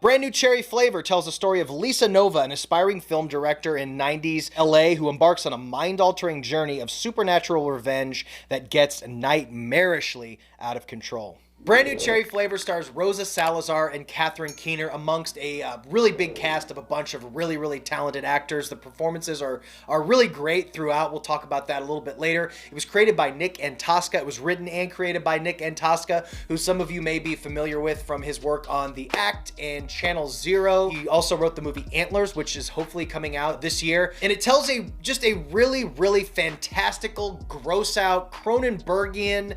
Brand New Cherry Flavor tells the story of Lisa Nova, an aspiring film director in 90s LA who embarks on a mind-altering journey of supernatural revenge that gets nightmarishly out of control. Brand New Cherry Flavor stars Rosa Salazar and Catherine Keener amongst a really big cast of a bunch of really talented actors. The performances are really great throughout. We'll talk about that a little bit later. It was created by Nick Antosca. It was written and created by Nick Antosca, who some of you may be familiar with from his work on The Act and Channel Zero. He also wrote the movie Antlers, which is hopefully coming out this year. And it tells just a really fantastical, gross out, Cronenbergian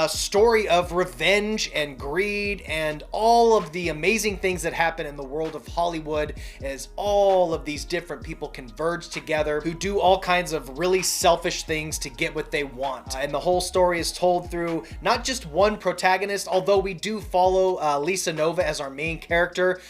story of revenge and greed and all of the amazing things that happen in the world of Hollywood as all of these different people converge together who do all kinds of really selfish things to get what they want. And the whole story is told through not just one protagonist, although we do follow Lisa Nova as our main character,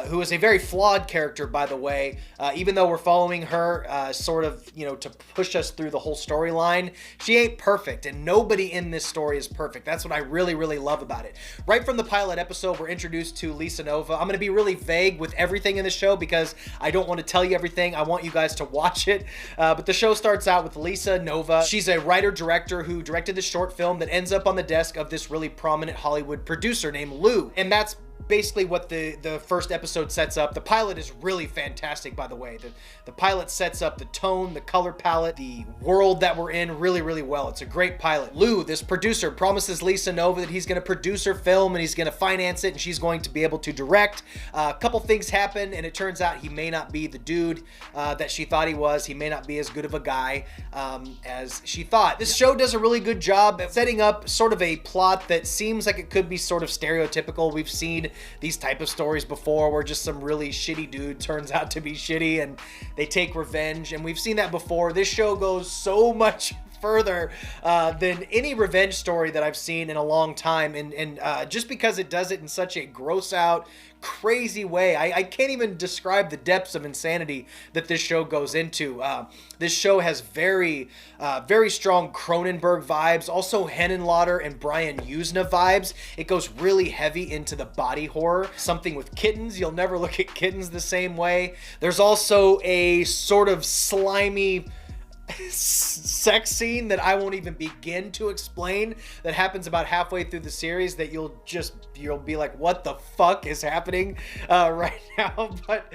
who is a very flawed character, by the way. Even though we're following her sort of, to push us through the whole storyline, she ain't perfect, and nobody in this story is perfect. That's what I really love about it. Right from the pilot episode, we're introduced to Lisa Nova. I'm going to be really vague with everything in the show because I don't want to tell you everything. I want you guys to watch it. But the show starts out with Lisa Nova. She's a writer-director who directed the short film that ends up on the desk of this really prominent Hollywood producer named Lou. And that's basically what the first episode sets up. The pilot is really fantastic, by the way. The pilot sets up the tone, the color palette, the world that we're in really well. It's a great pilot. Lou, this producer, promises Lisa Nova that he's going to produce her film and he's going to finance it and she's going to be able to direct. A couple things happen and it turns out he may not be the dude that she thought he was. He may not be as good of a guy as she thought. This show does a really good job at setting up sort of a plot that seems like it could be sort of stereotypical. We've seen these type of stories before where just some really shitty dude turns out to be shitty and they take revenge, and we've seen that before. This show goes so much further than any revenge story that I've seen in a long time, and just because it does it in such a gross out, crazy way. I can't even describe the depths of insanity that this show goes into. This show has very strong Cronenberg vibes, also Henenlotter and Brian Usna vibes. It goes really heavy into the body horror, something with Kittens. You'll never look at Kittens the same way. There's also a sort of slimy sex scene that I won't even begin to explain that happens about halfway through the series that you'll be like, what the fuck is happening right now? But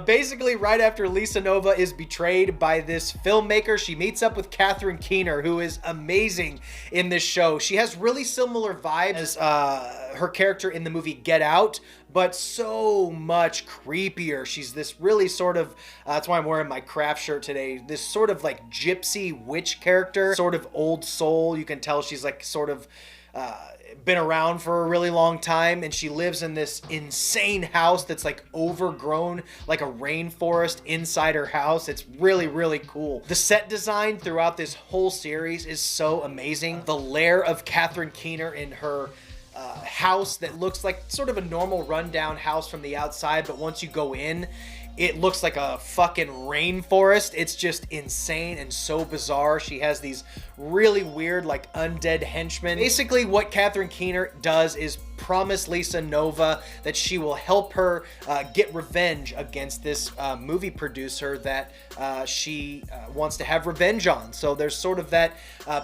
basically right after Lisa Nova is betrayed by this filmmaker, she meets up with Catherine Keener, who is amazing in this show. She has really similar vibes as her character in the movie Get Out, but so much creepier. She's this really sort of, that's why I'm wearing my craft shirt today, this sort of like gypsy witch character, sort of old soul. You can tell she's like sort of been around for a really long time, and she lives in this insane house that's like overgrown like a rainforest inside her house. It's really cool. The set design throughout this whole series is so amazing. The lair of Catherine Keener in her house that looks like sort of a normal rundown house from the outside, but once you go in, it looks like a fucking rainforest. It's just insane and so bizarre. She has these really weird, like, undead henchmen. Basically, what Catherine Keener does is promise Lisa Nova that she will help her get revenge against this movie producer that she wants to have revenge on. So there's sort of that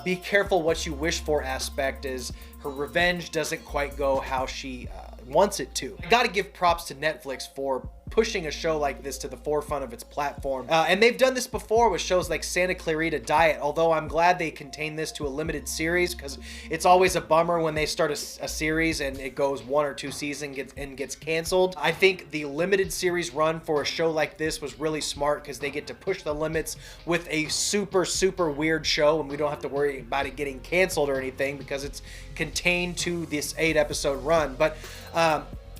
be careful what you wish for aspect, is her revenge doesn't quite go how she wants it to. I gotta give props to Netflix for pushing a show like this to the forefront of its platform. And they've done this before with shows like Santa Clarita Diet, although I'm glad they contained this to a limited series, because it's always a bummer when they start a series and it goes 1 or 2 seasons and gets canceled. I think the limited series run for a show like this was really smart, because they get to push the limits with a super weird show, and we don't have to worry about it getting canceled or anything because it's contained to this 8-episode run. But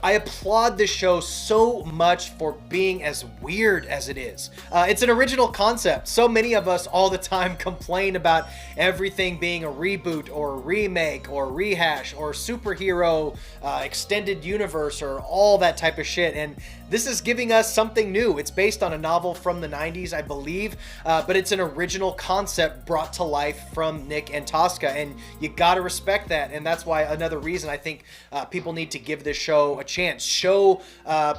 I applaud this show so much for being as weird as it is. It's an original concept. So many of us all the time complain about everything being a reboot or a remake or rehash or superhero extended universe or all that type of shit. And this is giving us something new. It's based on a novel from the 90s, I believe, but it's an original concept brought to life from Nick Antosca, and you gotta respect that. And that's why another reason I think people need to give this show a chance. Show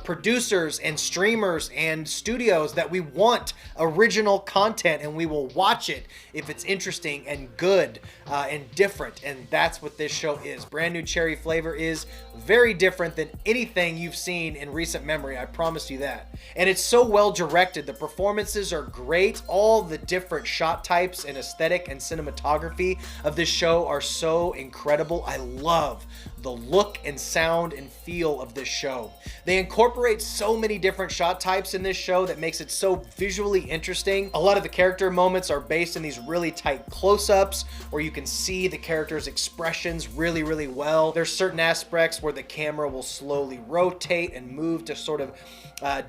producers and streamers and studios that we want original content, and we will watch it if it's interesting and good and different. And that's what this show is. Brand New Cherry Flavor is very different than anything you've seen in recent memory. I promise you that. And it's so well directed. The performances are great. All the different shot types and aesthetic and cinematography of this show are so incredible. I love the look and sound and feel of this show. They incorporate so many different shot types in this show that makes it so visually interesting. A lot of the character moments are based in these really tight close-ups where you can see the characters' expressions really, really well. There's certain aspects where the camera will slowly rotate and move to sort of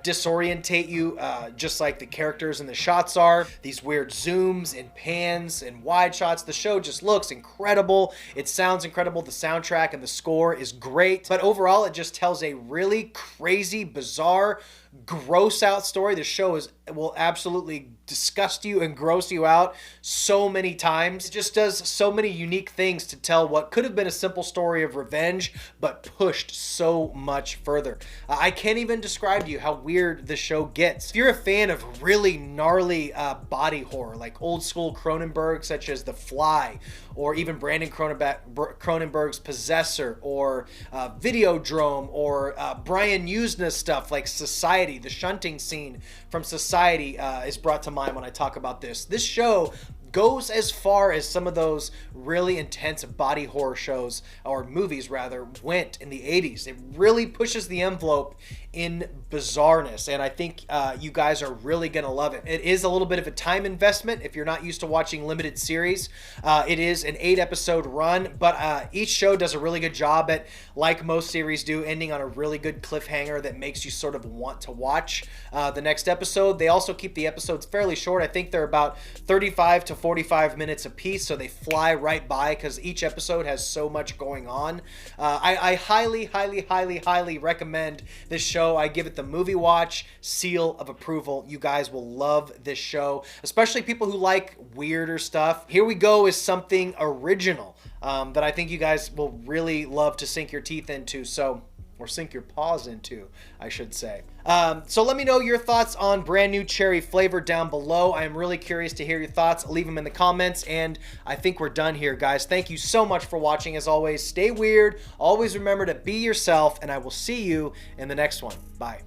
disorientate you, just like the characters and the shots are. These weird zooms and pans and wide shots. The show just looks incredible. It sounds incredible. The soundtrack and the score is great. But overall, it just tells a really crazy, bizarre, gross out story. The show will absolutely disgust you and gross you out so many times. It just does so many unique things to tell what could have been a simple story of revenge, but pushed so much further. I can't even describe to you how weird the show gets. If you're a fan of really gnarly body horror, like old school Cronenberg, such as The Fly, or even Brandon Cronenberg's Possessor, or Videodrome, or Brian Usna's stuff like Society, the shunting scene from Society is brought to mind when I talk about this. This show goes as far as some of those really intense body horror shows, or movies rather, went in the 80s. It really pushes the envelope in bizarreness, and I think you guys are really gonna love it. It is a little bit of a time investment if you're not used to watching limited series. It is an 8-episode run, but each show does a really good job at, like most series do, ending on a really good cliffhanger that makes you sort of want to watch the next episode. They also keep the episodes fairly short. I think they're about 35 to 45 minutes a piece, so they fly right by because each episode has so much going on. I highly recommend this show. I give it the movie watch seal of approval. You guys will love this show, especially people who like weirder stuff. Here We Go is something original that I think you guys will really love to sink your teeth into. Or sink your paws into, I should say. So let me know your thoughts on Brand New Cherry Flavor down below. I am really curious to hear your thoughts. Leave them in the comments, and I think we're done here, guys. Thank you so much for watching. As always, stay weird. Always remember to be yourself, and I will see you in the next one. Bye.